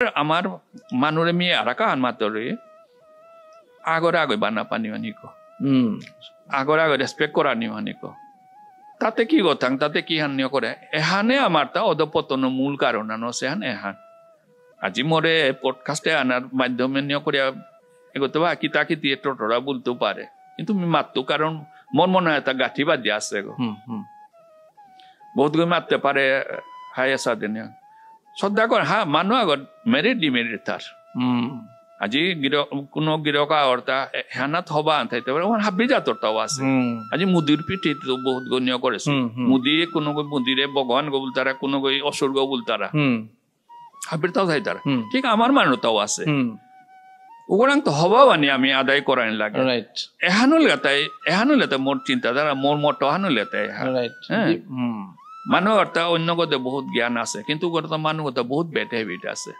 আমার মানুরে মি আরাকা আনমাতরে আগরে আগে বানা পানি মানিকো আগরে আগে রেসপেক্ট করা নি মানিকো তাতে কি গতাং তাতে কি হান্য করে এহানে আমার তা অধপতন মূল কারণ আনো সেহান এহান আজি মরে পডকাস্টে আনার মাধ্যমে নিয়ে করে এগোতে বা কিতা কি দিয়ে টোটরা বলতে পারে কিন্তু আমি মারতো কারণ মন মনে হয় তা গাঠি বাজি আছে গো বহুত গুলো মারতে পারে হাই আসা দিন শ্রদ্ধা কর হ্যাঁ মানুষ আগত মেরিট ডিমেরিট তার আজি কোনো গিরকা অর্থা হ্যানাত হবা আনতে পারে ওখানে হাবি জাতরটাও আছে আজি মুদির পিঠে তো বহুত গণ্য করেছে মুদি কোনো মুদিরে ভগবান গোবুল তারা কোনো অসুর গোবুল তারা হাবির তাও থাই তারা ঠিক আমার মানুষটাও আছে ওগুলাং তো হবা বানি আমি আদায় করাই লাগে এহানুল লেতাই মোর চিন্তাধারা মোর মত হানুল লেতাই হ্যাঁ মানুষ অর্থাৎ অন্য গতে বহুত জ্ঞান আছে কিন্তু মানুষ বহুত বেড হেবিট আছে।